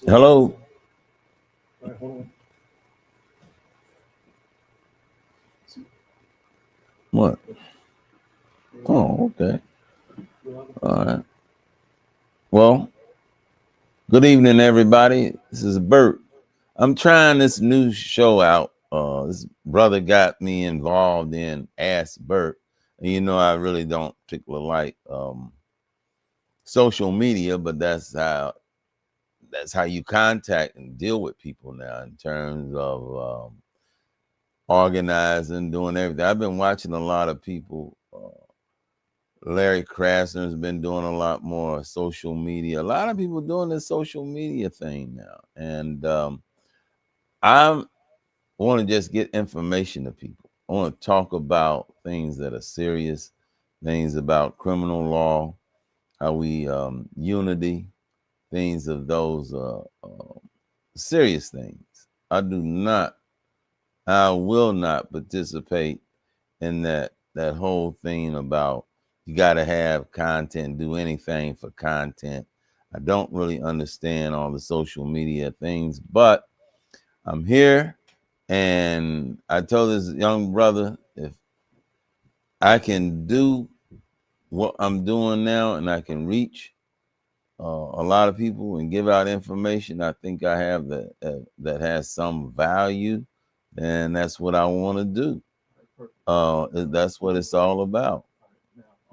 Hello. All right, hold on. What? Oh, okay. All right. Well, good evening, everybody. This is Bert. I'm trying this new show out. This brother got me involved in Ask Bert. And you know, I really don't particularly like social media, but that's how you contact and deal with people now in terms of organizing, doing everything. I've been watching a lot of people. Larry Krasner's been doing a lot more social media. A lot of people doing this social media thing now, and I want to just get information to people. I want to talk about things that are serious, things about criminal law, how we unity, things of those serious things. I do not, I will not participate in that whole thing about you got to have content, do anything for content. I don't really understand all the social media things, but I'm here, and I told this young brother, if I can do what I'm doing now and I can reach a lot of people and give out information I think I have that has some value, then that's what I want to do. That's what it's all about.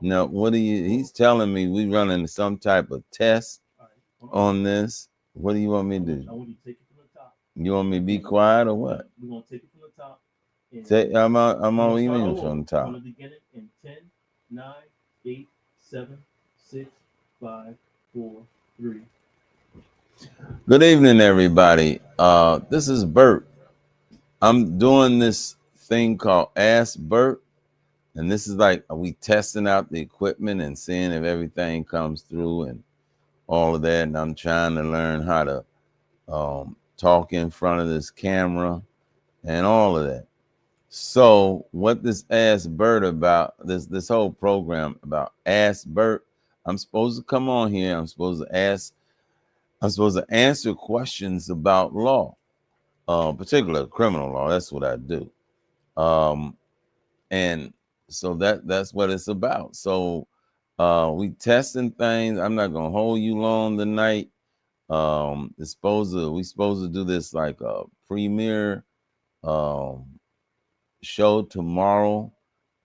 Now, what do you? He's telling me we running some type of test on this. What do you want me to do? I want you to take it from the top. You want me to be quiet or what? We're gonna take it from the top. I'm on even from the top. From the beginning in 10, 9, 8, 7, 6, 5, 4, 3. Good evening, everybody. This is Bert. I'm doing this thing called Ask Bert. And this is like, are we testing out the equipment and seeing if everything comes through and all of that? And I'm trying to learn how to talk in front of this camera and all of that. So what this Ask Bert about, this whole program about Ask Bert, I'm supposed to come on here. I'm supposed to answer questions about law, particular criminal law. That's what I do. And so that's what it's about. So we testing things. I'm not gonna hold you long tonight. We supposed to do this like a premiere show tomorrow.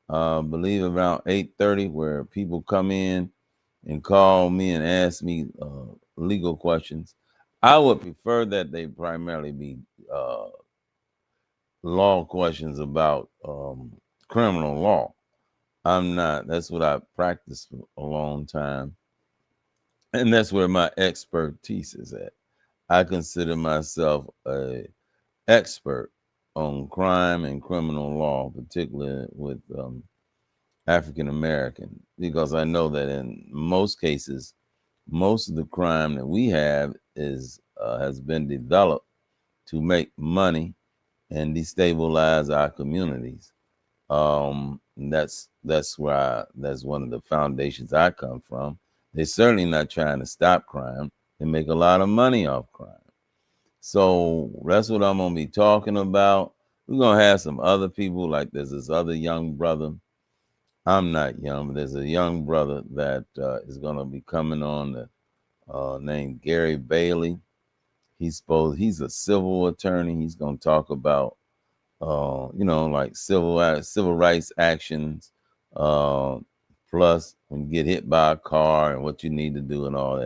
Believe around 8:30, where people come in and call me and ask me legal questions. I would prefer that they primarily be law questions about criminal law. I'm not. That's what I practiced for a long time. And that's where my expertise is at. I consider myself a expert on crime and criminal law, particularly with African American, because I know that in most cases, most of the crime that we have is has been developed to make money and destabilize our communities. That's that's one of the foundations I come from. They're certainly not trying to stop crime. They make a lot of money off crime. So that's what I'm gonna be talking about. We're gonna have some other people, like there's this other young brother. I'm not young, but there's a young brother that is gonna be coming on named Gary Bailey. He's a civil attorney. He's gonna talk about like civil rights actions, uh, plus when you get hit by a car and what you need to do and all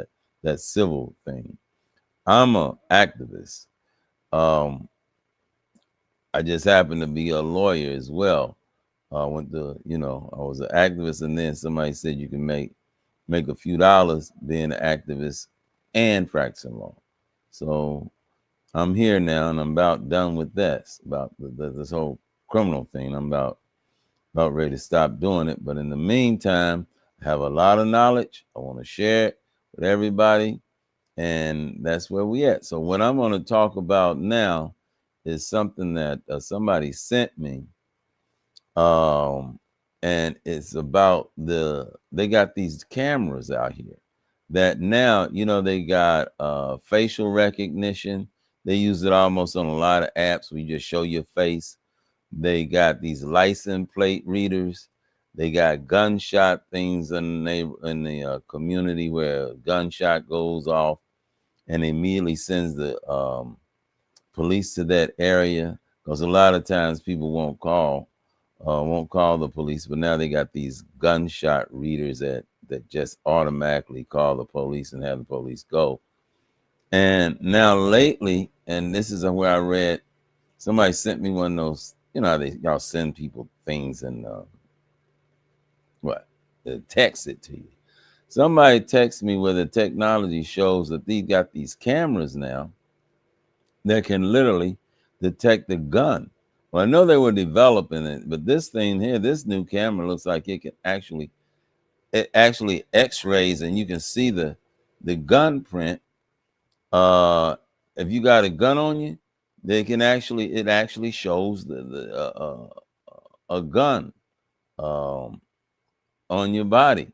that civil thing. I'm a activist. Um, I just happen to be a lawyer as well. I was an activist, and then somebody said you can make a few dollars being an activist and practicing law. So I'm here now, and I'm about done with that. About this whole criminal thing. I'm about ready to stop doing it. But in the meantime, I have a lot of knowledge. I want to share it with everybody, and that's where we at. So what I'm going to talk about now is something that somebody sent me, and it's about they got these cameras out here. that now, they got facial recognition. They use it almost on a lot of apps where you just show your face. They got these license plate readers. They got gunshot things in the community where a gunshot goes off and immediately sends the police to that area, because a lot of times people won't call the police, but now they got these gunshot readers that just automatically call the police and have the police go. And now lately, and this is where I read, somebody sent me one of those, how y'all send people things and what, text it to you. Somebody texted me where the technology shows that they got these cameras now that can literally detect the gun. Well, I know they were developing it, but this thing here, this new camera looks like it actually X-rays and you can see the gun print. Uh, if you got a gun on you, it actually shows a gun um, on your body.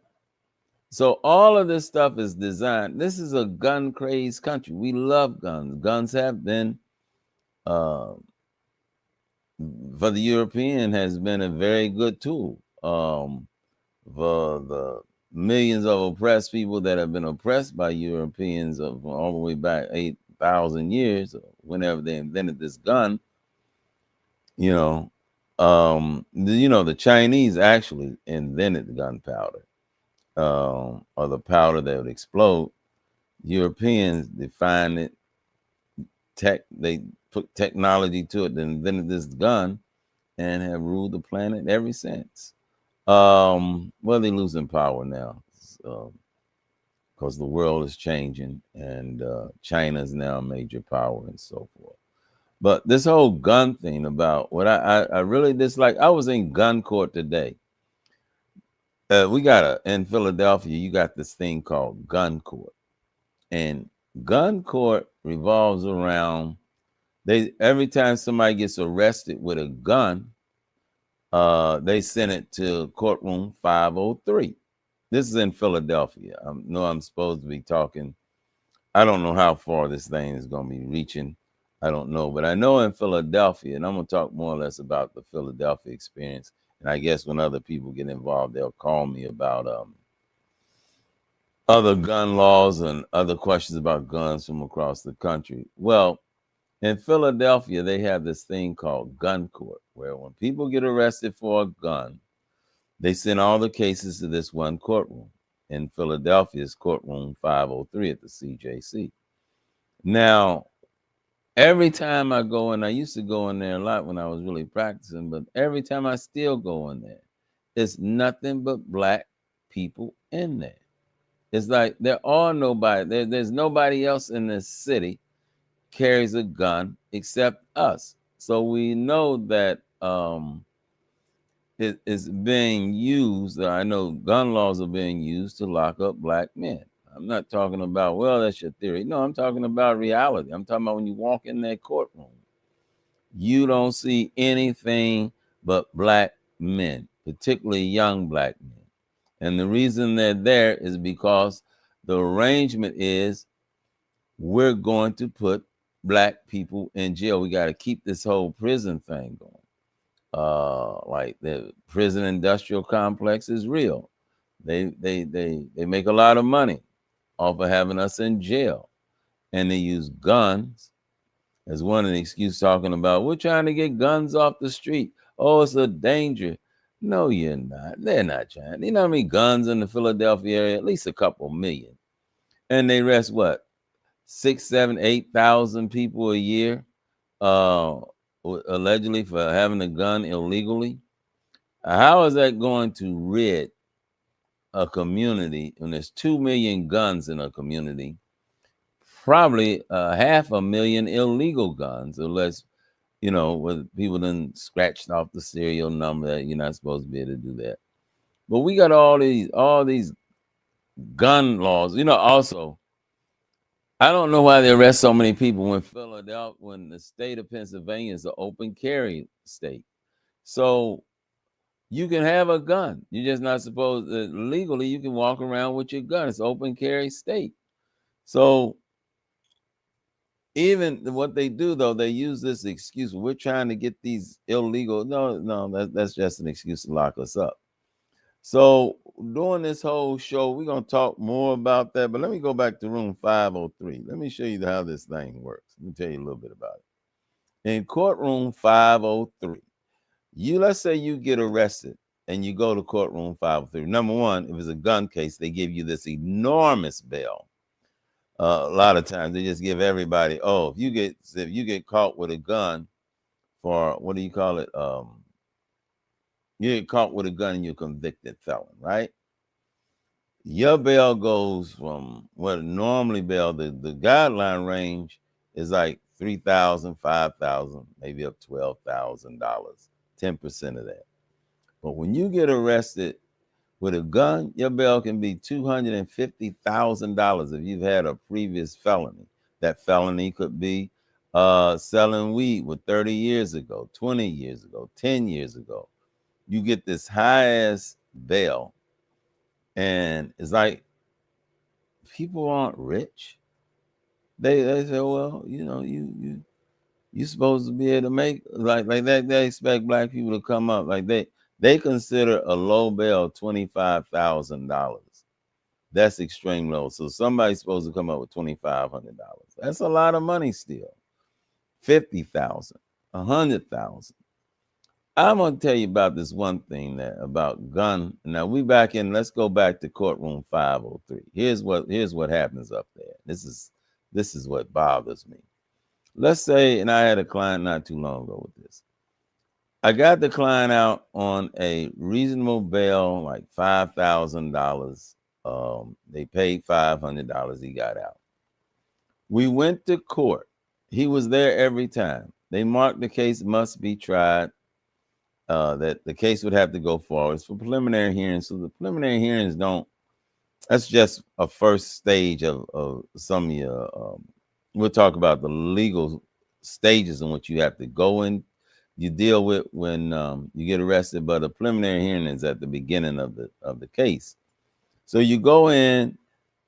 So all of this stuff is designed. This is a gun crazed country. We love guns. Guns have been uh, for the European has been a very good tool for the millions of oppressed people that have been oppressed by Europeans of all the way back 8,000 years, whenever they invented this gun. You know, the Chinese actually invented the gunpowder, or the powder that would explode. Europeans defined it, they put technology to it, then invented this gun, and have ruled the planet ever since. Well, they're losing power now because the world is changing, and China is now a major power and so forth. But this whole gun thing about what I really dislike, I was in gun court today. We got in Philadelphia, you got this thing called gun court. And gun court revolves around, every time somebody gets arrested with a gun, they send it to courtroom 503. This is in Philadelphia. I know I'm supposed to be talking. I don't know how far this thing is going to be reaching. I don't know, but I know in Philadelphia, and I'm going to talk more or less about the Philadelphia experience. And I guess when other people get involved, they'll call me about other gun laws and other questions about guns from across the country. Well, in Philadelphia, they have this thing called gun court, where when people get arrested for a gun, they send all the cases to this one courtroom. In Philadelphia, it's courtroom 503 at the CJC. Now, every time I go in, I used to go in there a lot when I was really practicing, but every time I still go in there, it's nothing but black people in there. It's like there's nobody else in this city carries a gun except us. So we know that it is being used. I know gun laws are being used to lock up black men. I'm not talking about, well, that's your theory. No, I'm talking about reality. I'm talking about when you walk in that courtroom, you don't see anything but black men, particularly young black men. And the reason they're there is because the arrangement is we're going to put black people in jail. We got to keep this whole prison thing going. Like the prison industrial complex is real. They make a lot of money off of having us in jail, and they use guns as one of the excuses, talking about we're trying to get guns off the street. Oh, it's a danger. No, you're not. They're not trying. You know how many guns in the Philadelphia area? At least a couple million, and they arrest what, 6, 7, 8,000 people a year, uh, allegedly for having a gun illegally. How is that going to rid a community when there's 2 million guns in a community? Probably 500,000 illegal guns, unless with people then scratched off the serial number that you're not supposed to be able to do that. But we got all these gun laws. Also, I don't know why they arrest so many people when the state of Pennsylvania is an open carry state. So You can have a gun. You're just not supposed legally. You can walk around with your gun. It's open carry state. So even what they do though, they use this excuse. We're trying to get these illegal. No, no, that's just an excuse to lock us up. So during this whole show, we're gonna talk more about that. But let me go back to room 503. Let me show you how this thing works. Let me tell you a little bit about it. In courtroom 503, let's say you get arrested and you go to courtroom 503. Number one, if it's a gun case, they give you this enormous bail. A lot of times they just give everybody, oh, if you get caught with a gun for what do you call it? You get caught with a gun and you're a convicted felon, right? Your bail goes from what normally bail, the guideline range is like 3,000, 5,000, maybe up $12,000, 10% of that. But when you get arrested with a gun, your bail can be $250,000 if you've had a previous felony. That felony could be selling weed with 30 years ago, 20 years ago, 10 years ago. You get this high ass bail, and it's like people aren't rich. They say, well, you supposed to be able to make like that. They expect black people to come up like they consider a low bail $25,000. That's extreme low. So somebody's supposed to come up with $2,500. That's a lot of money still. 50,000, 100,000. I'm gonna tell you about this one thing that about gun. Now we back in. Let's go back to courtroom 503. Here's what happens up there. This is what bothers me. Let's say, and I had a client not too long ago with this. I got the client out on a reasonable bail, like $5,000. They paid $500. He got out. We went to court. He was there every time. They marked the case must be tried. That the case would have to go forward for preliminary hearings. So the preliminary hearings don't. That's just a first stage of some of your. We'll talk about the legal stages in which you have to go in. You deal with when you get arrested, but a preliminary hearing is at the beginning of the case. So you go in.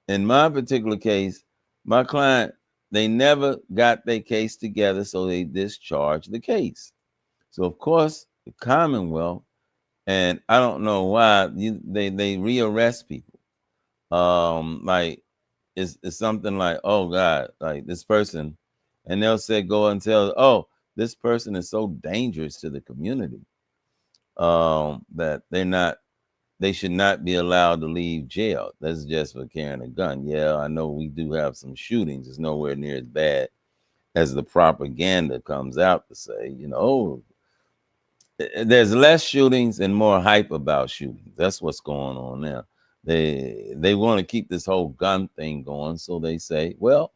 In my particular case, my client, they never got their case together, so they discharged the case. So of course, the Commonwealth, and I don't know why they rearrest people. Like it's something like, oh God, like this person, and they'll say go and tell, oh, this person is so dangerous to the community, that they should not be allowed to leave jail. That's just for carrying a gun. Yeah, I know we do have some shootings. It's nowhere near as bad as the propaganda comes out to say, oh, there's less shootings and more hype about shootings. That's what's going on now. They want to keep this whole gun thing going, so they say, well,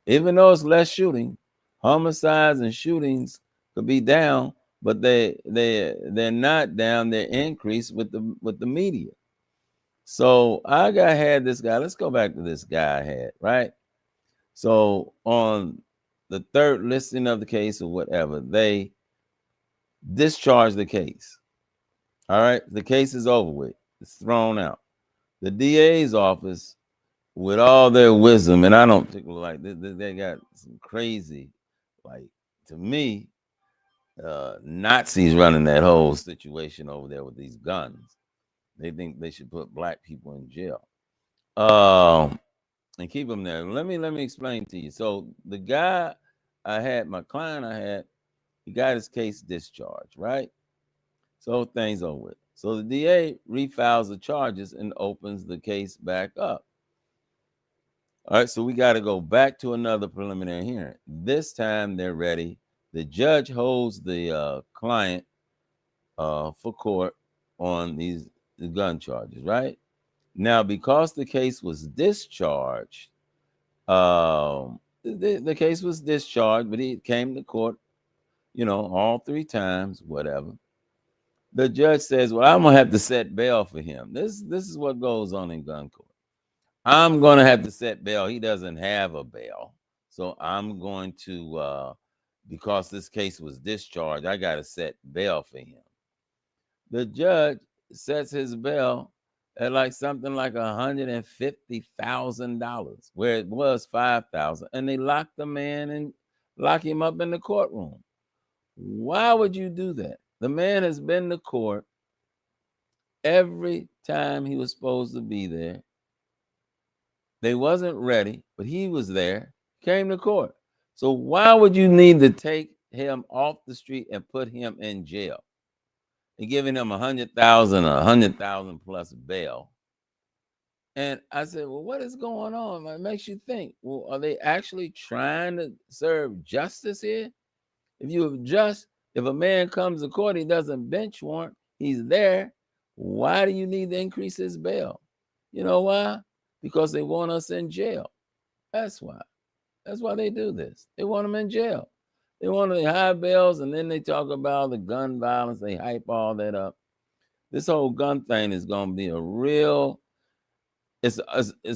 even though it's less shooting, homicides and shootings could be down, but they're not down. They're increased with the media. So had this guy. Let's go back to this guy I had, right? So on the third listing of the case or whatever, they discharge the case. All right, the case is over with. It's thrown out. The DA's office, with all their wisdom, and I don't think like they got some crazy, like to me, Nazis running that whole situation over there with these guns. They think they should put black people in jail, and keep them there. Let me explain to you. So the guy my client I had, he got his case discharged, right? So things over with. So the DA refiles the charges and opens the case back up. All right, so we got to go back to another preliminary hearing. This time they're ready. The judge holds the client for court on the gun charges, right? Now, because the case was discharged, the case was discharged, but he came to court, all three times, whatever. The judge says, well, I'm going to have to set bail for him. This is what goes on in gun court. I'm going to have to set bail. He doesn't have a bail. So I'm going to, because this case was discharged, I got to set bail for him. The judge sets his bail at like something like $150,000, where it was 5,000, and they lock the man and lock him up in the courtroom. Why would you do that? The man has been to court every time he was supposed to be there. They wasn't ready, but he was there, came to court. So why would you need to take him off the street and put him in jail? And giving him 100,000 or 100,000 plus bail. And I said, well, what is going on? It makes you think, well, are they actually trying to serve justice here? If you have just, if a man comes to court, he doesn't bench warrant, he's there. Why do you need to increase his bail? You know why? Because they want us in jail. That's why. That's why they do this. They want them in jail. They want the high bails, and then they talk about the gun violence. They hype all that up. This whole gun thing is going to be a real. It's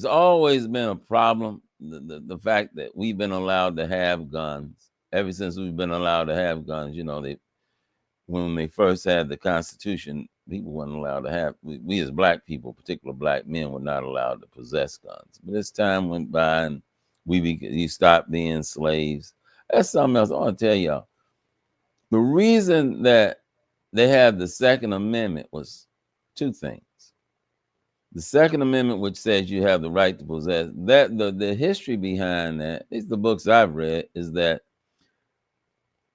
always been a problem. The fact that we've been allowed to have guns ever since we've been allowed to have guns. You know, they when they first had the Constitution, people weren't allowed to have. We as black people, particularly black men, were not allowed to possess guns. But as time went by and you stopped being slaves. That's something else I want to tell y'all. The reason that they have the Second Amendment was two things. The Second Amendment, which says you have the right to possess, that the history behind that, at least the books I've read, is that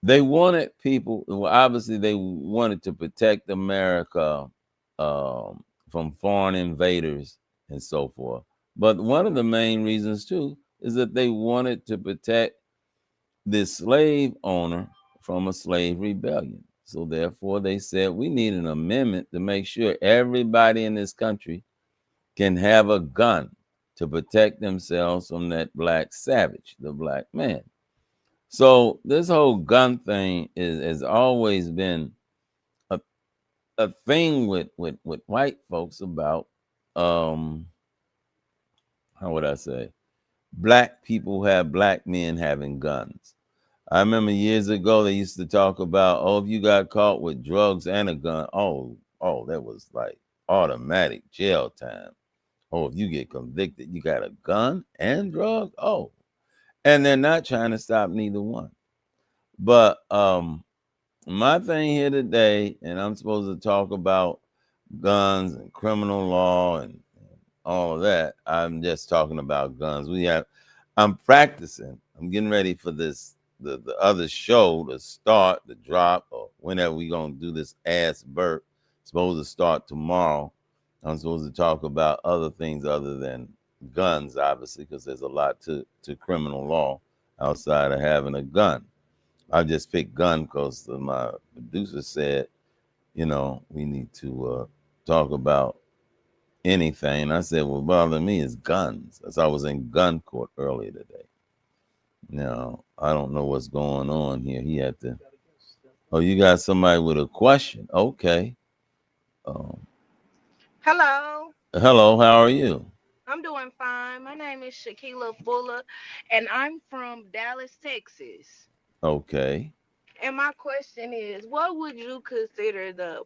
they wanted people, well, obviously they wanted to protect America from foreign invaders and so forth. But one of the main reasons too is that they wanted to protect the slave owner from a slave rebellion. So therefore they said we need an amendment to make sure everybody in this country can have a gun to protect themselves from that black savage, the black man. So this whole gun thing has always been a, a thing with white folks about how would I say, black people have black men having guns. I remember years ago they used to talk about, oh, if you got caught with drugs and a gun, that was like automatic jail time. Oh, if you get convicted, you got a gun and drugs. Oh, and they're not trying to stop neither one. But my thing here today, and I'm supposed to talk about guns and criminal law and all of that. I'm just talking about guns. I'm practicing. I'm getting ready for the other show to start, the drop, or whenever we gonna do this Ask Bert. Supposed to start tomorrow. I'm supposed to talk about other things other than guns, obviously, because there's a lot to criminal law outside of having a gun. I just picked gun because my producer said, we need to talk about anything. I said, what bothers me is guns. That's I was in gun court earlier today. Now, I don't know what's going on here. He had to. Oh, you got somebody with a question. Okay. Um, Hello, hello, how are you? I'm doing fine. My name is Shakila Fuller, and I'm from Dallas, Texas. Okay. And my question is, what would you consider the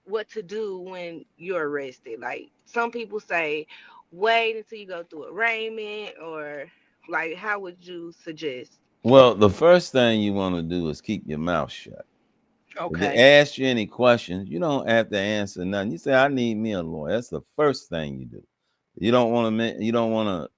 what to do when you're arrested? Like some people say, wait until you go through arraignment, or like how would you suggest? Well, the first thing you want to do is keep your mouth shut. If they Okay, ask you any questions, you don't have to answer nothing. You say, "I need me a lawyer." That's the first thing you do. You don't want to. You don't want to.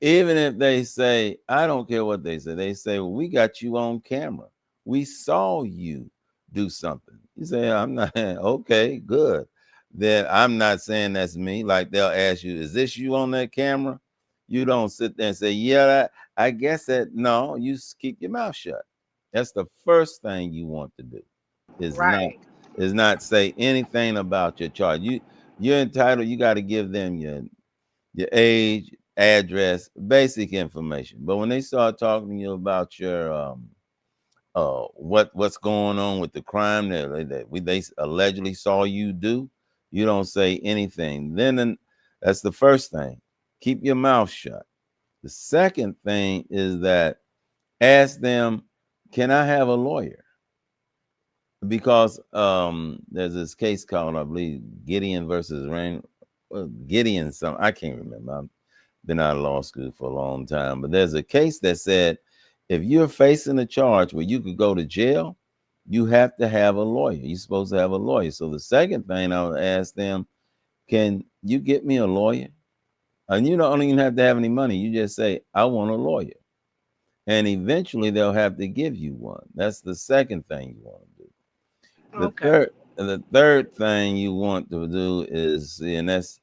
Even if they say, I don't care what they say. They say, "Well, we got you on camera. We saw you do something." You say, "I'm not." Okay, good. Then I'm not saying that's me. Like they'll ask you, "Is this you on that camera?" You don't sit there and say, "Yeah, I guess that." No, you keep your mouth shut. That's the first thing you want to do is not right, is not say anything about your charge. You're entitled. You got to give them your age, address, basic information. But when they start talking to you about your what's going on with the crime they allegedly saw you do, you don't say anything. Then that's the first thing. Keep your mouth shut. The second thing is that ask them, can I have a lawyer? because there's this case called, I believe, Gideon versus Rain. Gideon, some I can't remember. I've been out of law school for a long time, but there's a case that said if you're facing a charge where you could go to jail, you have to have a lawyer. You're supposed to have a lawyer. So the second thing I would ask them, can you get me a lawyer? And you don't even have to have any money. You just say, I want a lawyer. And eventually they'll have to give you one. That's the second thing you want to do. The Okay. third thing you want to do is, and that's,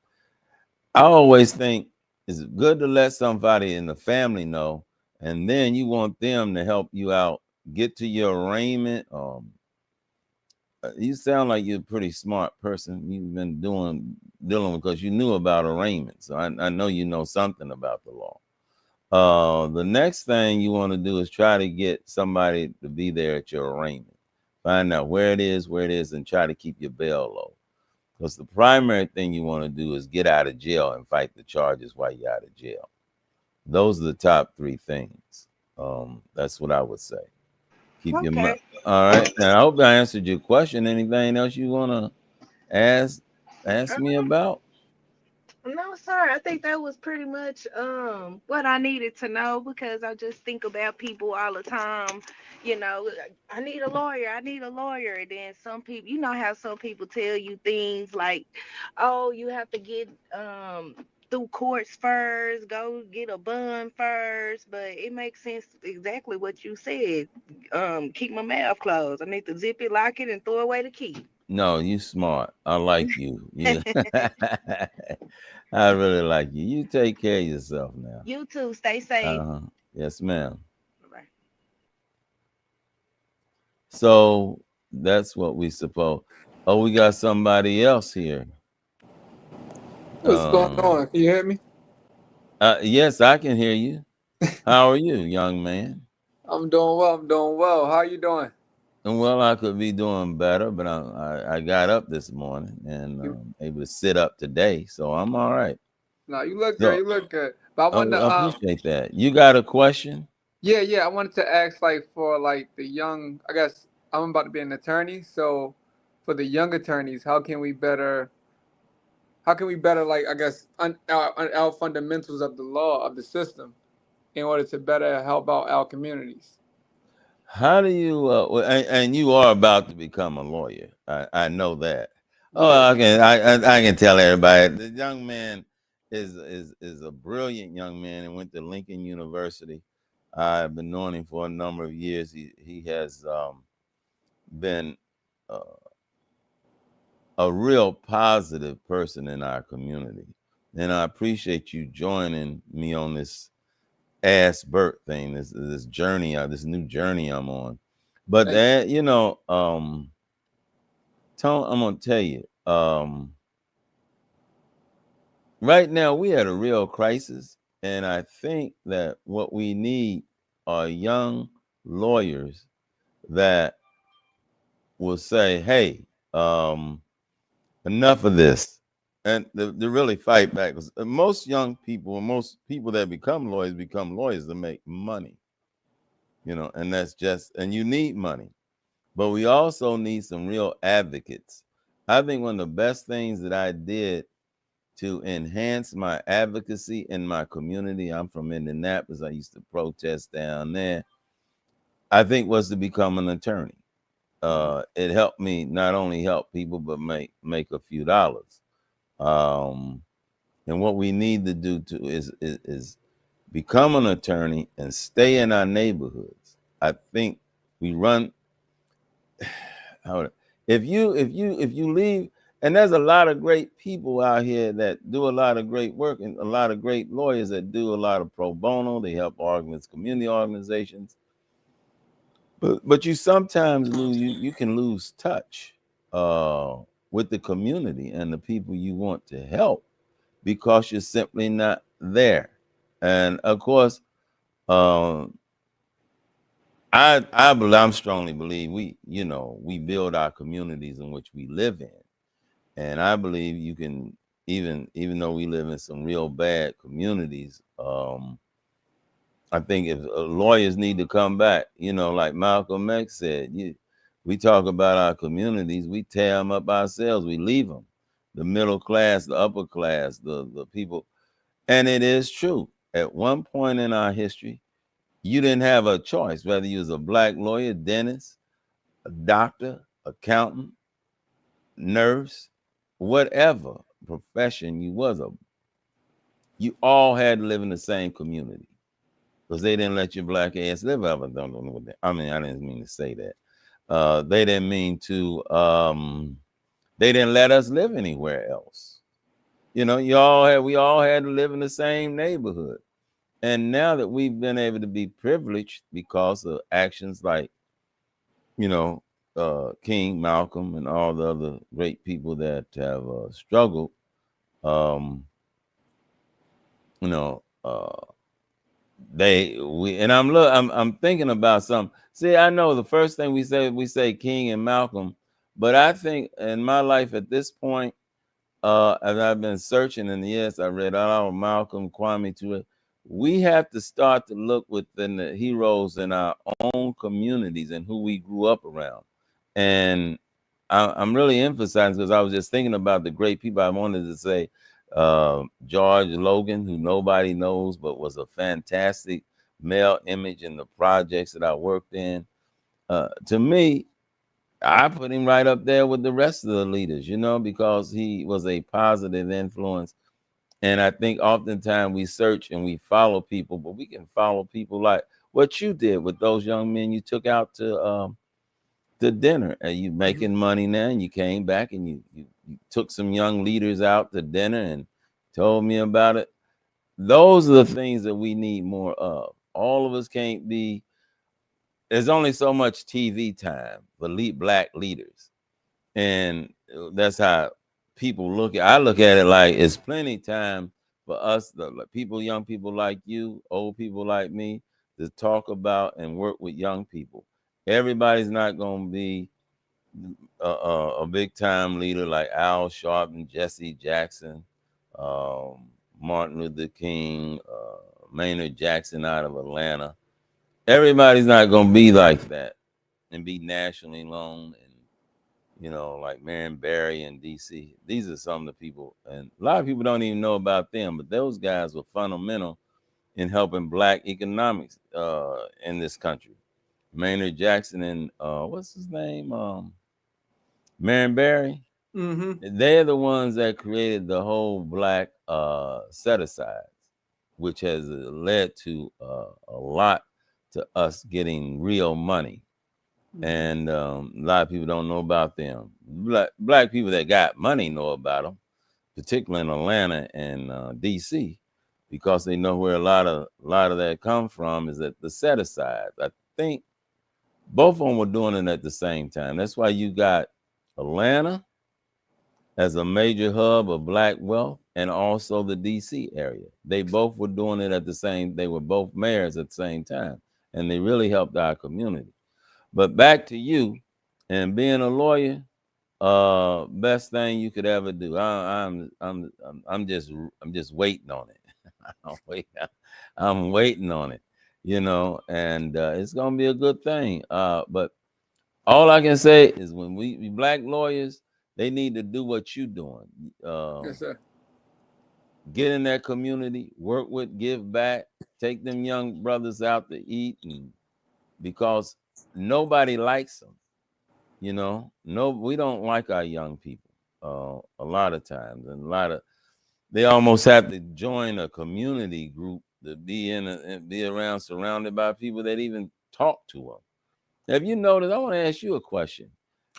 I always think it's good to let somebody in the family know, and then you want them to help you out, get to your arraignment. You sound like you're a pretty smart person. You've been dealing because you knew about arraignment, so I know you know something about the law. The next thing you want to do is try to get somebody to be there at your arraignment. Find out where it is, and try to keep your bail low. Because the primary thing you want to do is get out of jail and fight the charges while you're out of jail. Those are the top three things. That's what I would say. Keep your Okay. mind. All right. Now I hope I answered your question. Anything else you wanna ask ask me about? No, sir. I think that was pretty much what I needed to know because I just think about people all the time. You know, I need a lawyer. I need a lawyer. And then some people, you know how some people tell you things like, "Oh, you have to get through courts first. Go get a bond first." But it makes sense exactly what you said. Keep my mouth closed. I need to zip it, lock it, and throw away the key. No, you smart. I like you. You I really like you. You take care of yourself now. You too. Stay safe. Uh-huh. Yes, ma'am. Bye. So that's what we suppose. Oh, we got somebody else here. What's going Um on? Can you hear me? yes, I can hear you. How are you, young man? I'm doing well. I'm doing well. How you doing? And well, I could be doing better, but I got up this morning and You, able to sit up today, so I'm all right. no, you look good. So You look good. But I wanted I to, appreciate that. You got a question? yeah. I wanted to ask, like, for like the young. I guess I'm about to be an attorney, so for the young attorneys, how can we better, like, I guess, our fundamentals of the law of the system in order to better help out our communities? How do you? And you are about to become a lawyer. I know that. Oh, Yeah. I can tell everybody. The young man is a brilliant young man and went to Lincoln University. I've been knowing him for a number of years. He has been uh, a real positive person in our community, and I appreciate you joining me on this Ask Bert thing, this journey, this new journey I'm on. But Thank you. that, Tone, I'm gonna tell you, right now we had a real crisis, and I think that what we need are young lawyers that will say, "Hey, enough of this," and to really fight back. 'Cause most young people, and most people that become lawyers to make money, and that's just, and you need money. But we also need some real advocates. I think one of the best things that I did to enhance my advocacy in my community, I'm from Indianapolis, I used to protest down there, I think was to become an attorney. It helped me not only help people, but make a few dollars. Um, and what we need to do to is become an attorney and stay in our neighborhoods. I think we run how if you leave, and there's a lot of great people out here that do a lot of great work, and a lot of great lawyers that do a lot of pro bono. They help community organizations, but you sometimes you can lose touch uh with the community and the people you want to help because you're simply not there. And of course, um I strongly believe we build our communities in which we live in, and I believe you can, even though we live in some real bad communities. I think if lawyers need to come back, like Malcolm X said, We talk about our communities, we tear them up ourselves, we leave them. The middle class, the upper class, the people. And it is true. At one point in our history, you didn't have a choice, whether you was a black lawyer, dentist, a doctor, accountant, nurse, whatever profession you was a, you all had to live in the same community because they didn't let your black ass live ever. Don't know what that. I mean, I didn't mean to say that. They didn't mean to. They didn't let us live anywhere else. You know, we all had to live in the same neighborhood. And now that we've been able to be privileged because of actions like, you know, King, Malcolm, and all the other great people that have struggled, um, you know, I'm thinking about something. See, I know the first thing we say King and Malcolm, but I think in my life at this point, as I've been searching in the years, I read all Malcolm, Kwame Ture. We have to start to look within the heroes in our own communities and who we grew up around. And I'm really emphasizing because I was just thinking about the great people. I wanted to say George Logan, who nobody knows, but was a fantastic male image in the projects that I worked in. To me, I put him right up there with the rest of the leaders, you know, because he was a positive influence. And I think oftentimes we search and we follow people, but we can follow people like what you did with those young men you took out to dinner, and you making money now, and you came back and you took some young leaders out to dinner and told me about it. Those are the things that we need more of. All of us can't be. There's only so much TV time for black leaders, and that's how people look at. I look at it like it's plenty time for us, the people, young people like you, old people like me, to talk about and work with young people. Everybody's not going to be a big time leader like Al Sharpton, Jesse Jackson, um, Martin Luther King, Maynard Jackson out of Atlanta. Everybody's not going to be like that and be nationally known and, you know, like Marion Barry in DC. These are some of the people, and a lot of people don't even know about them, but those guys were fundamental in helping black economics in this country. Maynard Jackson and what's his name? Marion Barry. Mm-hmm. They're the ones that created the whole black set asides, which has led to a lot to us getting real money. And a lot of people don't know about them. Black people that got money know about them, particularly in Atlanta and DC, because they know where a lot of that come from is at the set aside. I think both of them were doing it at the same time. That's why you got Atlanta as a major hub of black wealth and also the DC area. They both were doing it at the same. They were both mayors at the same time, and they really helped our community. But back to you and being a lawyer, best thing you could ever do. I'm just waiting on it. I'm waiting, I'm waiting on it, you know, and it's gonna be a good thing. But all I can say is when we black lawyers, they need to do what you doing. Yes, sir. Get in that community, work with, give back, take them young brothers out to eat, and because nobody likes them. You know, no, we don't like our young people a lot of times, and a lot of they almost have to join a community group to be and be around, surrounded by people that even talk to them. Have you noticed? I want to ask you a question.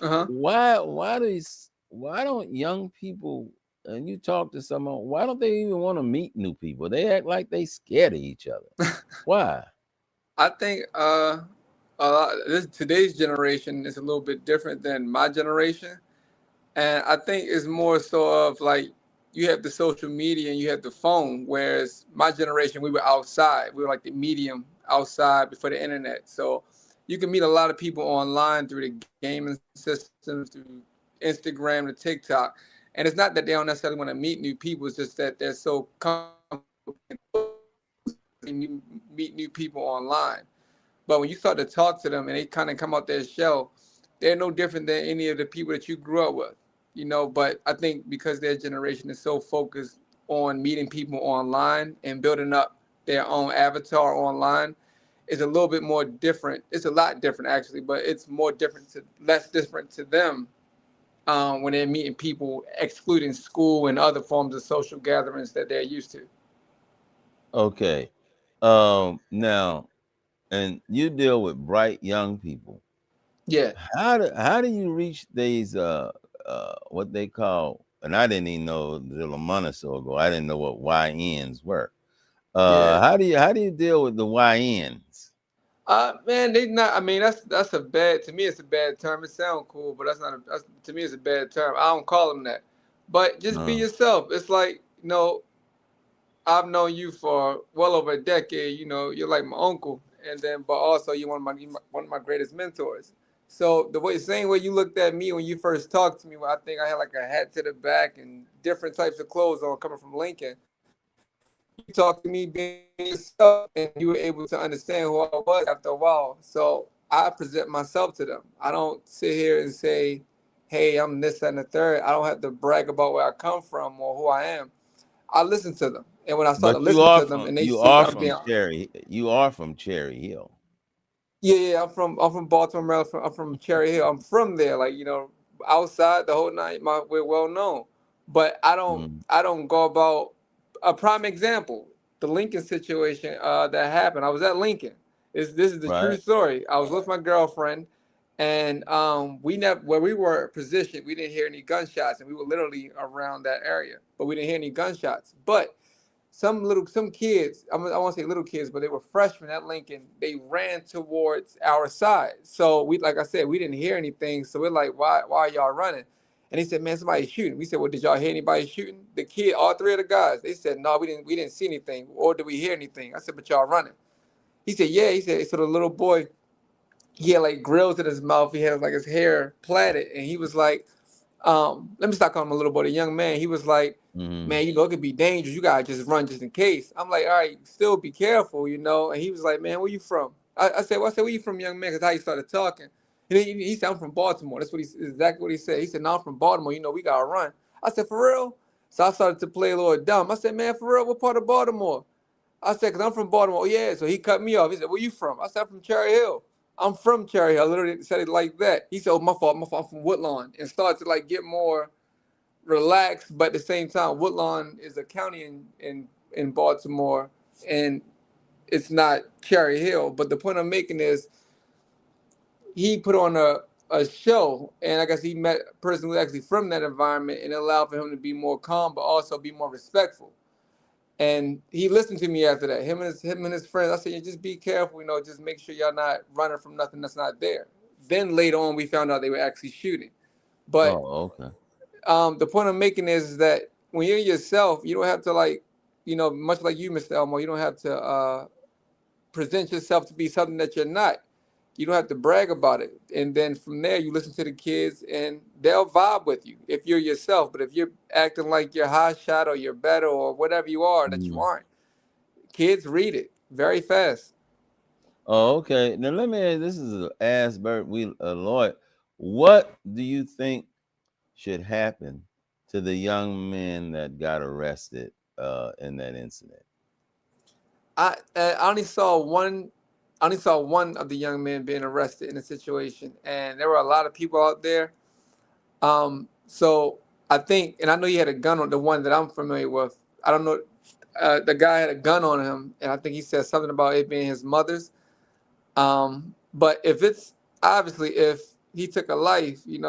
Uh-huh. Why don't young people and you talk to someone? Why don't they even want to meet new people? They act like they scared of each other. Why? I think today's generation is a little bit different than my generation. And I think it's more so of like you have the social media and you have the phone, whereas my generation, we were outside. We were like the medium outside before the internet. So you can meet a lot of people online through the gaming systems, through Instagram, to TikTok. And it's not that they don't necessarily want to meet new people. It's just that they're so comfortable meet new people online. But when you start to talk to them and they kind of come out their shell, they're no different than any of the people that you grew up with, you know. But I think because their generation is so focused on meeting people online and building up their own avatar online, is a little bit more different. It's a lot different actually, but it's more different to less different to them when they're meeting people, excluding school and other forms of social gatherings that they're used to. Okay. Now, and you deal with bright young people. Yeah, How do you reach these what they call, and I didn't even know until a month or so ago. I didn't know what YNs were. yeah. How do you deal with the YNs? Man, they not. I mean, that's a bad. To me, it's a bad term. It sounds cool, but that's not. To me, it's a bad term. I don't call them that. But just be Uh, yourself. It's like, I've known you for well over a decade. You know, you're like my uncle, and then but also you're one of my greatest mentors. So same way you looked at me when you first talked to me, I think I had like a hat to the back and different types of clothes on coming from Lincoln. You talked to me being yourself, and you were able to understand who I was after a while. So I present myself to them. I don't sit here and say, "Hey, I'm this that, and the third." I don't have to brag about where I come from or who I am. I listen to them, and when I start to but you listen are to them, from and they you see are I'm from being Cherry. You are from Cherry Hill. yeah, I'm from Baltimore, Maryland. I'm from Cherry Hill. I'm from there, like outside the whole night. We're well known, but Mm, I don't go about a prime example. The Lincoln situation that happened. I was at Lincoln. This is the true right. story. I was with my girlfriend, and we never where we were positioned. We didn't hear any gunshots, and we were literally around that area, but we didn't hear any gunshots. But some kids, I won't say little kids, but they were freshmen at Lincoln. They ran towards our side. So we, like I said, we didn't hear anything. So we're like, why are y'all running? And he said, man, somebody's shooting. We said, well, did y'all hear anybody shooting? The kid, all three of the guys, they said, no, we didn't see anything. Or did we hear anything? I said, but y'all running. He said, yeah. He said, so the little boy, he had like grills in his mouth. He had like his hair plaited, and he was like, let me stop calling him a little boy, the young man. He was like, Mm-hmm. man, it could be dangerous. You gotta just run just in case. I'm like, all right, still be careful, you know. And he was like, man, where you from? I said, where you from, young man? Because how he started talking. And he said, I'm from Baltimore. That's exactly what he said. He said, no, I'm from Baltimore. You know, we gotta run. I said, for real? So I started to play a little dumb. I said, man, for real, what part of Baltimore? I said, because I'm from Baltimore. Oh, yeah. So he cut me off. He said, where you from? I said, I'm from Cherry Hill. I'm from Cherry Hill. I literally said it like that. He said, oh, my fault. I'm from Woodlawn. And started to like get more relaxed, but at the same time, Woodlawn is a county in Baltimore, and it's not Cherry Hill. But the point I'm making is he put on a show, and I guess he met a person who's actually from that environment, and it allowed for him to be more calm, but also be more respectful. And he listened to me after that. Him and his friends. I said, yeah, just be careful, just make sure y'all not running from nothing that's not there. Then later on, we found out they were actually shooting. But Oh, okay. the point I'm making is that when you're yourself, you don't have to much like you, Mr. Elmo, you don't have to present yourself to be something that you're not. You don't have to brag about it. And then from there, you listen to the kids and they'll vibe with you if you're yourself. But if you're acting like you're hot shot or you're better or whatever you are that you Mm. aren't, kids read it very fast. Oh, okay. Now let me. This is a ask Bert. Lloyd. What do you think should happen to the young men that got arrested in that incident? I only saw one. I only saw one of the young men being arrested in the situation, and there were a lot of people out there. So I think, and I know he had a gun on the one that I'm familiar with. I don't know. The guy had a gun on him, and I think he said something about it being his mother's. But if it's obviously if he took a life, you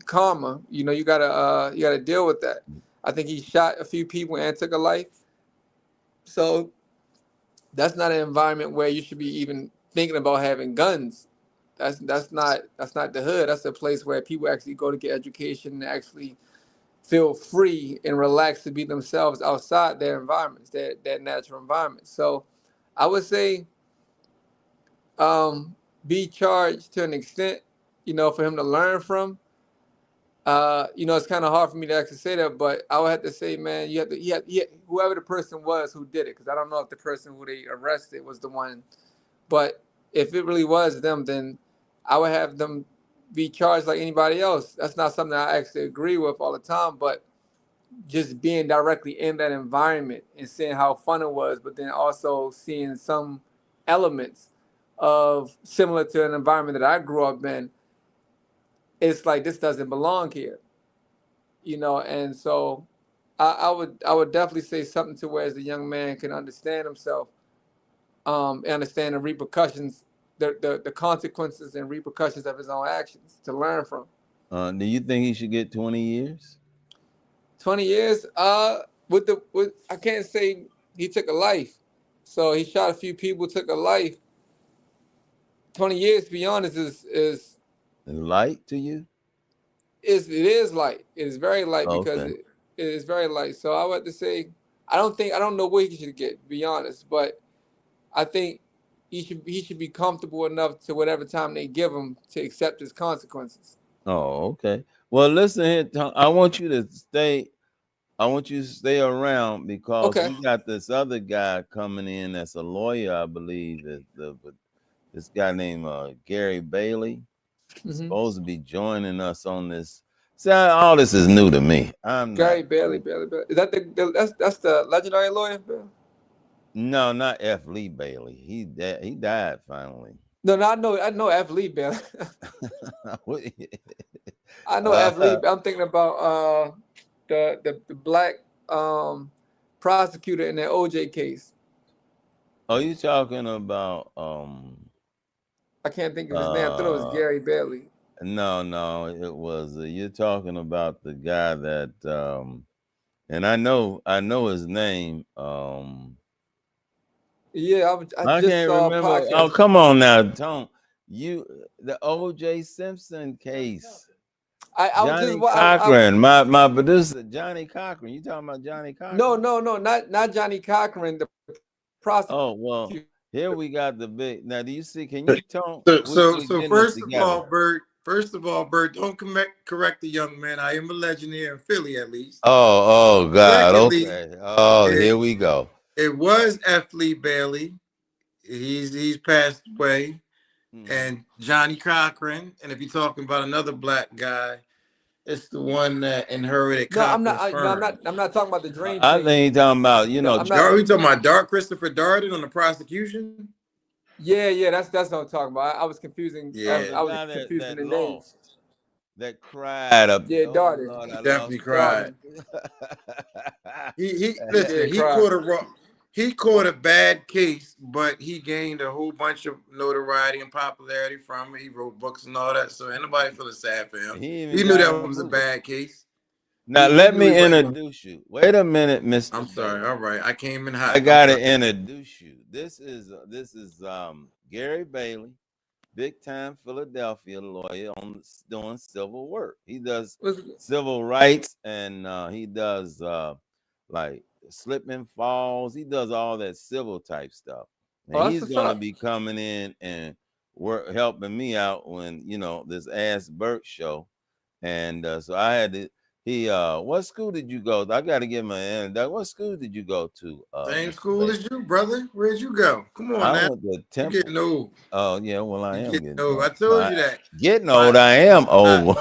karma, you gotta deal with that. I think he shot a few people and took a life. So that's not an environment where you should be even thinking about having guns. That's not the hood. That's a place where people actually go to get education and actually feel free and relaxed to be themselves outside their environments, their natural environment. So I would say um, be charged to an extent, for him to learn from. It's kind of hard for me to actually say that, but I would have to say, man, you have to, whoever the person was who did it, because I don't know if the person who they arrested was the one, but if it really was them, then I would have them be charged like anybody else. That's not something I actually agree with all the time, but just being directly in that environment and seeing how fun it was, but then also seeing some elements of similar to an environment that I grew up in, it's like this doesn't belong here, you know. And so I would definitely say something to where as the young man can understand himself, understand the repercussions, the consequences and repercussions of his own actions to learn from. Do you think he should get 20 years? 20 years, with I can't say he took a life, so he shot a few people, took a life. 20 years, to be honest, Light to you? it is light. It is very light because Okay. it is very light. So I would have to say I don't know what he should get, to be honest, but I think he should be comfortable enough to whatever time they give him to accept his consequences. Oh, okay. Well, listen here, Tom. I want you to stay. I want you to stay around because Okay. we got this other guy coming in that's a lawyer, I believe. This guy named Gary Bailey is hmm supposed to be joining us on this. See, all this is new to me. I'm not. Gary Bailey. Is that that's the legendary lawyer? Bill? No, not F. Lee Bailey. He died finally. No, no, I know F. Lee Bailey. I know F. uh, Lee. I'm thinking about the black um prosecutor in that OJ case. are you talking about I can't think of his name. I thought it was uh Gary Bailey. no, it was you're talking about the guy that and I know his name. Yeah, I I just can't saw a remember. Oh, podcast. come on now, Tom. You the O.J. Simpson Johnny case. Cochran. I was just Johnny I Cochran, my producer, Johnny Cochran. You talking about Johnny no, Cochran? no, no, not Johnny Cochran, the prosecutor. Oh well, here we got the big. Now, do you see? Can you tell? So, so, We so getting this first of together. all, Bert. First of all, Bert, don't correct the young man. I am a legend here in Philly, at least. Oh God. Secondly, Okay. Oh, it here we go. it was F. Lee Bailey. He's passed away, Hmm. and Johnny Cochran. And if you're talking about another black guy, it's the one that inherited No, I'm not. Cochran's No, firm. I'm not talking about the Dream I Team. think he talking about No, I'm not. Dark, we talking about Dark Christopher Darden on the prosecution? Yeah, that's what I'm talking about. I was confusing. oh Yeah, the I was guy confusing that the names. lost, that cried up Yeah, there. Oh Darden. Lord, he I definitely lost my cried. Darden. wife. He He listen. did cry. He caught a bad case, but he gained a whole bunch of notoriety and popularity from it. He wrote books and all that, so ain't nobody feeling sad for him. He He even knew got that in a was a movie. bad case. Now He let knew he me wasn't going. introduce you. Wait a minute, Mr. I'm sorry. Bert. All right, I came in I hot. I'm gotta sorry. introduce you. This is Gary Bailey, big time Philadelphia lawyer doing civil work. He does Was civil rights and he does like slip and falls. He does all that civil type stuff. And oh, that's he's what's gonna up. be coming in and work helping me out when this Ask Bert show. And so I had to. He what school did you go? I got to give him an anecdote. What school did you go to, Same Mr. school Bailey? as you, brother. Where'd you go? Come on I now. went to You getting Temple. old. Oh yeah, well I You am getting getting old. I old. told you that. Getting My old, I am I old.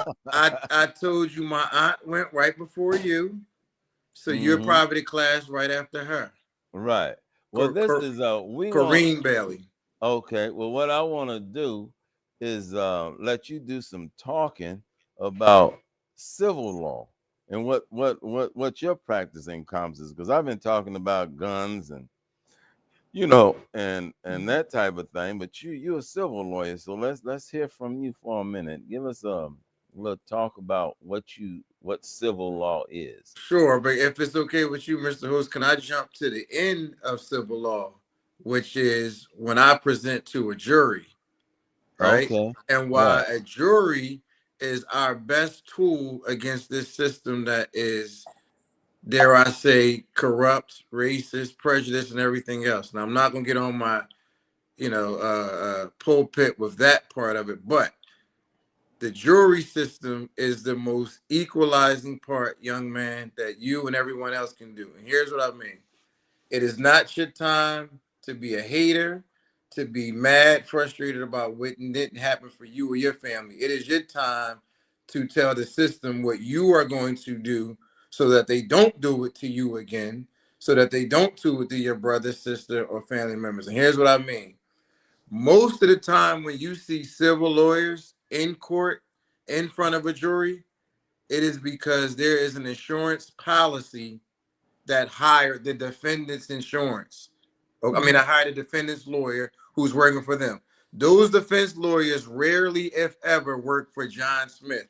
I told you my aunt went right before you, so you're Hmm. probably the class right after her. Right. Well, Cor- this Cor- is we want. Corrine Bailey. Okay. Well, what I want to do is let you do some talking about civil law and what your practice encompasses. Because I've been talking about guns and and that type of thing. But you're a civil lawyer, so let's hear from you for a minute. Give us a little talk about what civil law is. Sure, but if it's okay with you, Mr. Host, can I jump to the end of civil law, which is when I present to a jury, right? Okay. And why Right. a jury is our best tool against this system that is, dare I say, corrupt, racist, prejudice, and everything else. Now, I'm not going to get on my, pulpit with that part of it, but the jury system is the most equalizing part, young man, that you and everyone else can do. And here's what I mean. It is not your time to be a hater, to be mad, frustrated about what didn't happen for you or your family. It is your time to tell the system what you are going to do so that they don't do it to you again, so that they don't do it to your brother, sister, or family members. And here's what I mean. Most of the time when you see civil lawyers in court in front of a jury, it is because there is an insurance policy that hired the defendant's insurance. I hired a defendant's lawyer who's working for them. Those defense lawyers rarely, if ever, work for John Smith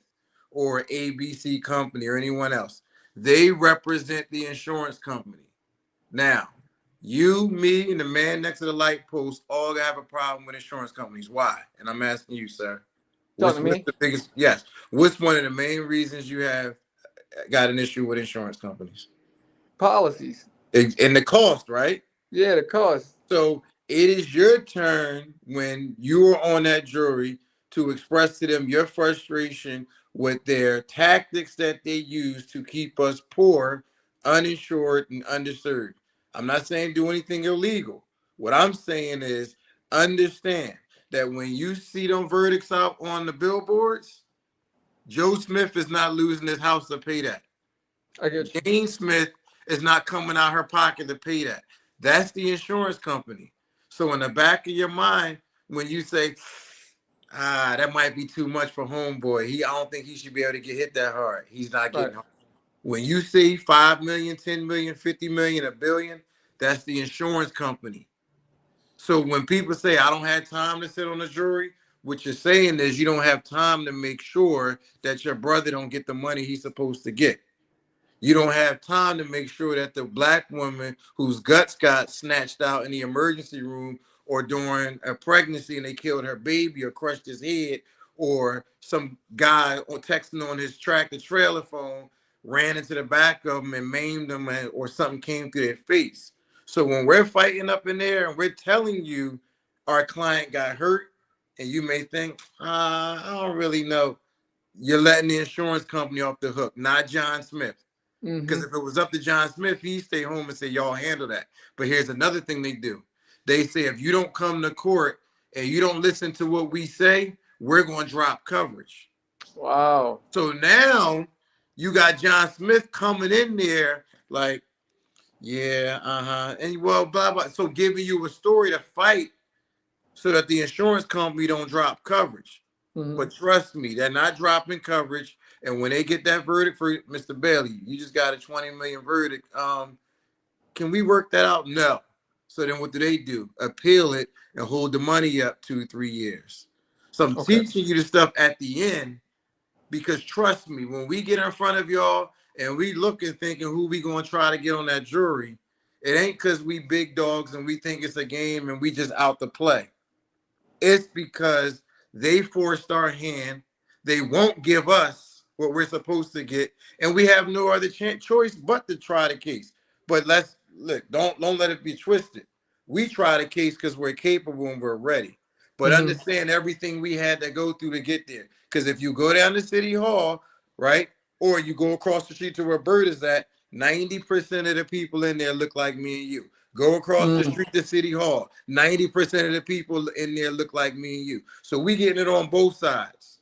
or ABC Company or anyone else. They represent the insurance company. Now, you, me, and the man next to the light post all have a problem with insurance companies. Why? And I'm asking you, sir. What's the biggest? Yes. What's one of the main reasons you have got an issue with insurance companies? Policies. And the cost, right? Yeah, the cost. So it is your turn when you are on that jury to express to them your frustration with their tactics that they use to keep us poor, uninsured, and underserved. I'm not saying do anything illegal. What I'm saying is understand that when you see them verdicts out on the billboards, Joe Smith is not losing his house to pay that. I get you. Jane Smith is not coming out her pocket to pay that. That's the insurance company. So in the back of your mind, when you say, that might be too much for homeboy. I don't think he should be able to get hit that hard. He's not getting hard. When you see 5 million, 10 million, 50 million, $1 billion, that's the insurance company. So when people say, I don't have time to sit on the jury, what you're saying is you don't have time to make sure that your brother don't get the money he's supposed to get. You don't have time to make sure that the black woman whose guts got snatched out in the emergency room or during a pregnancy and they killed her baby or crushed his head, or some guy texting on his tractor trailer phone ran into the back of him and maimed him, or something came through their face. So when we're fighting up in there and we're telling you our client got hurt, and you may think, I don't really know, you're letting the insurance company off the hook, not John Smith. Because if it was up to John Smith, he'd stay home and say, y'all handle that. But here's another thing they do. They say, if you don't come to court and you don't listen to what we say, we're going to drop coverage. Wow. So now you got John Smith coming in there like, yeah, and well, blah, blah. So giving you a story to fight so that the insurance company don't drop coverage. But trust me, they're not dropping coverage. And when they get that verdict for Mr. Bailey, you just got a 20 million verdict. Can we work that out? No. So then what do? Appeal it and hold the money up 2-3 years. So I'm teaching you the stuff at the end, because trust me, when we get in front of y'all and we looking thinking who we going to try to get on that jury, it ain't because we big dogs and we think it's a game and we just out to play. It's because they forced our hand. They won't give us what we're supposed to get, and we have no other choice but to try the case. But let's look. Don't let it be twisted. We try the case because we're capable and we're ready. But understand everything we had to go through to get there. Because if you go down to City Hall, right, or you go across the street to where Bert is at, 90% of the people in there look like me and you. Go across the street to City Hall. 90% of the people in there look like me and you. So we getting it on both sides.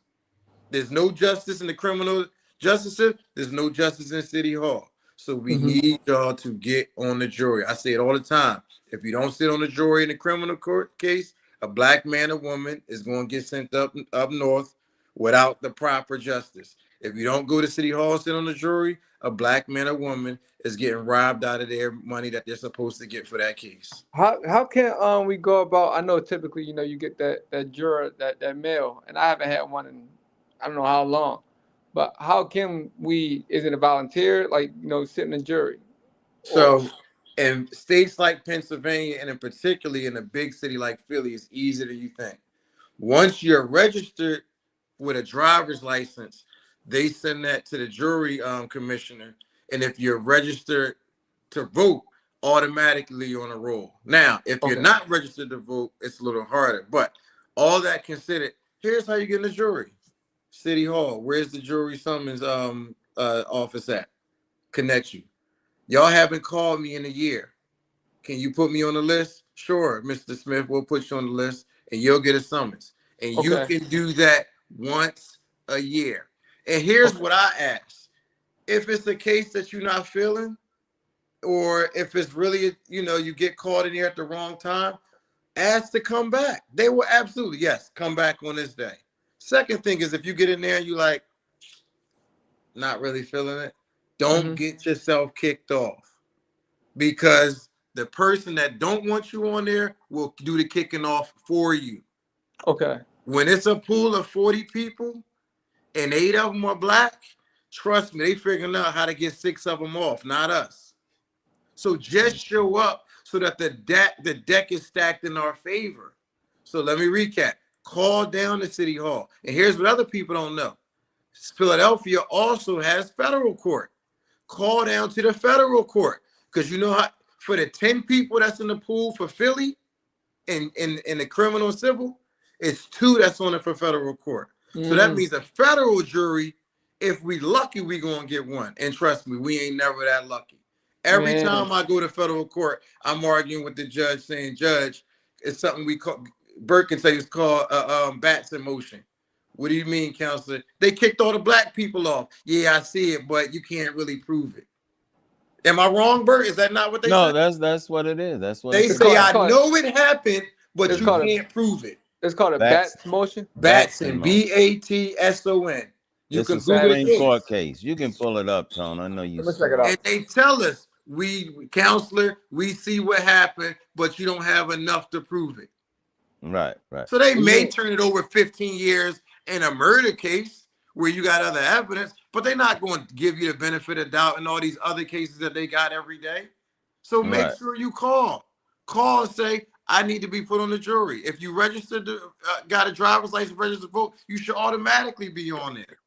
There's no justice in the criminal justice system. There's no justice in City Hall. So we need y'all to get on the jury. I say it all the time. If you don't sit on the jury in a criminal court case, a black man or woman is going to get sent up north without the proper justice. If you don't go to City Hall and sit on the jury, a black man or woman is getting robbed out of their money that they're supposed to get for that case. How can we go about? I know typically, you get that juror, that male, and I haven't had one in I don't know how long. But how can we? Is it a volunteer, like sitting in jury? So in states like Pennsylvania, and in particularly in a big city like Philly, it's easier than you think. Once you're registered with a driver's license, they send that to the jury commissioner, and if you're registered to vote, automatically you're on a roll. Now, if you're not registered to vote, it's a little harder. But all that considered, here's how you get in the jury. City Hall. Where's the jury summons office at? Connect you. Y'all haven't called me in a year. Can you put me on the list? sure, Mr. Smith, we'll put you on the list and you'll get a summons. And you Okay. can do that once a year. And here's Okay. what I ask. If it's a case that you're not feeling, or if it's really, you get caught in here at the wrong time, ask to come back. They will absolutely, yes, come back on this day. Second thing is if you get in there and you like not really feeling it, don't get yourself kicked off, because the person that don't want you on there will do the kicking off for you. Okay. When it's a pool of 40 people and 8 of them are black, trust me, they figuring out how to get 6 of them off, not us. So just show up so that the deck is stacked in our favor. So let me recap. Call down to City Hall. And here's what other people don't know. Philadelphia also has federal court. Call down to the federal court. Because you know how, for the 10 people that's in the pool for Philly in the criminal and civil, it's 2 that's on it for federal court. So that means a federal jury, if we lucky, we gonna get 1. And trust me, we ain't never that lucky. Every time I go to federal court, I'm arguing with the judge saying, Judge, it's something we call, Bert can say it's called bats in motion. What do you mean, counselor? They kicked all the black people off. Yeah, I see it, but you can't really prove it. Am I wrong, Bert? Is that not what they say? No, that's what it is. That's what They it's say, I about. know it happened, but It's you called can't prove it. It's called a Bats, Bats motion. Batson, motion. BATSON. You It's can a Google the Supreme case. Court case. You can pull it up, Tone. I know you Let me check saw it it. out. And they tell us, counselor, we see what happened, but you don't have enough to prove it. Right, right. So they may turn it over 15 years in a murder case where you got other evidence, but they're not going to give you the benefit of doubt in all these other cases that they got every day. So make Right. sure you call and say, I need to be put on the jury. If you registered, got a driver's license, registered to vote, you should automatically be on there.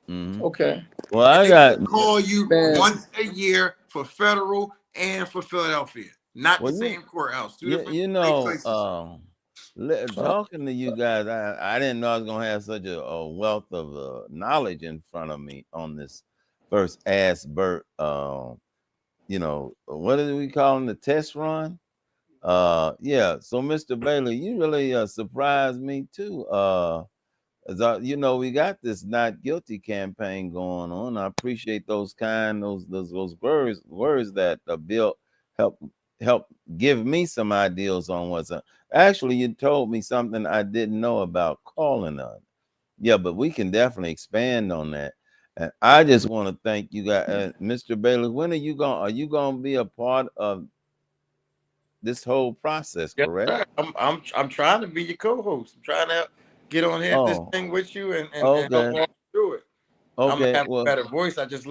Mm-hmm. Okay. Well, And I they got. should call you Man. once a year for federal and for Philadelphia. Not the Well, same courthouse. 2 you, different you places. know, talking to you guys, I didn't know I was gonna have such a wealth of knowledge in front of me on this first Ask Bert. What did we call him? The test run. Yeah. So, Mr. Bailey, you really surprised me too. We got this not guilty campaign going on. I appreciate those words that Bill help help give me some ideas on what's up. Actually, you told me something I didn't know about calling on. Yeah, but we can definitely expand on that. And I just want to thank you guys, Mr. Bailey. When are you going? Are you going to be a part of this whole process? Yes, Correct. sir. I'm trying to be your co-host. I'm trying to get on here this Oh, thing with you and help okay, walk through it. I'm gonna okay. have a Well, better voice. I just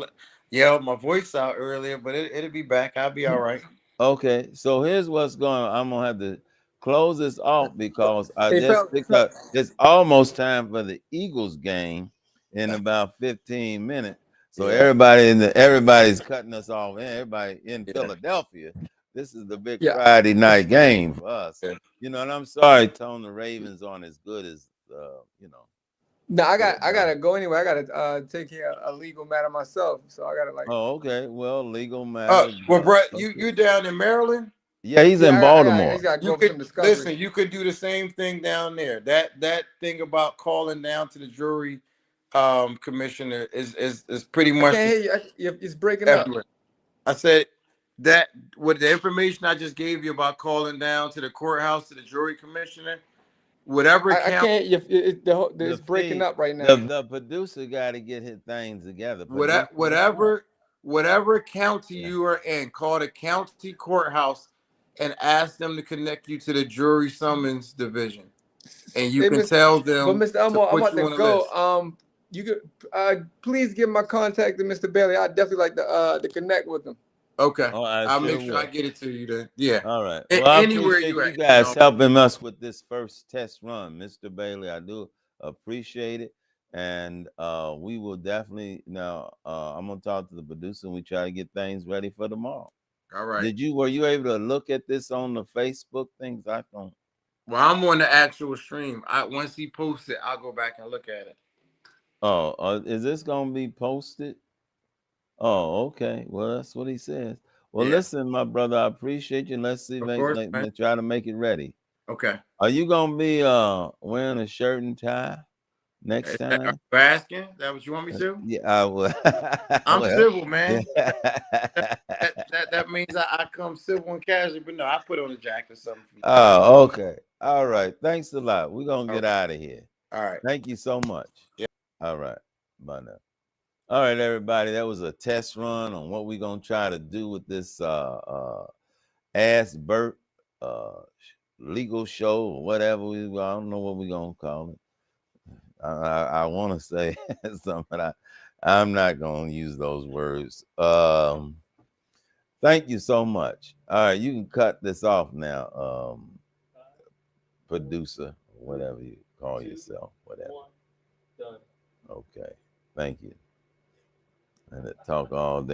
yelled my voice out earlier, but it'll be back. I'll be all right. okay, so here's what's going on. I'm gonna have to close this off because I Hey, just fella. picked up. It's almost time for the Eagles game in about 15 minutes. So Yeah, everybody's cutting us off. And everybody in yeah, Philadelphia, this is the big Yeah. Friday night game for us. yeah. And I'm sorry, Tone, the Ravens aren't as good as No, I Philadelphia. gotta go anyway. I gotta take care of a legal matter myself. So I gotta like. Oh, okay. Well, legal matter. Well, Brett, Okay. you down in Maryland? Yeah, he's Yeah, in I just Baltimore. gotta go You over some could discovery. listen. You could do the same thing down there. That thing about calling down to the jury commissioner is pretty I much can't hear you. It's breaking up. everywhere. I said that with the information I just gave you about calling down to the courthouse to the jury commissioner, whatever I count, can't. It's breaking up right now. The producer got to get his things together. whatever Producer, what's up? whatever whatever county Yeah. you are in, call the county courthouse and ask them to connect you to the jury summons division, and you Hey, can tell them Mr. to Elmore, I'm put about you to on the go. list. You could please give my contact to Mr. Bailey. I'd definitely like to connect with him. Okay, Oh, I I'll sure make sure I will. get it to you then. Yeah, All right. Well, I anywhere appreciate you you at, guys helping us with this first test run, Mr. Bailey. I do appreciate it. And we will definitely now I'm gonna talk to the producer and we try to get things ready for tomorrow. All right. Were you able to look at this on the Facebook things? I don't. Well, I'm on the actual stream. Once he posts it, I'll go back and look at it. Oh, is this gonna be posted? Oh, okay. Well, that's what he says. Well, Yeah, listen, my brother, I appreciate you. Let's see, of course, man. try to make it ready. Okay. Are you gonna be wearing a shirt and tie next Are time? you asking? Is that what you want me to? Yeah, I will. I'm Well, civil, man. yeah. That means I come civil and casual, but no, I put on a jacket or something from time. Oh, okay. All right. Thanks a lot. We're gonna All get out of here. right. Thank you so much. Yeah. All right. Bye now. All right, everybody. That was a test run on what we're gonna try to do with this Ask Bert legal show or whatever I don't know what we're gonna call it. I want to say something, but I'm not gonna use those words. Thank you so much. All right, you can cut this off now, producer, whatever you call yourself, whatever. Done. Okay, thank you. And talk all day.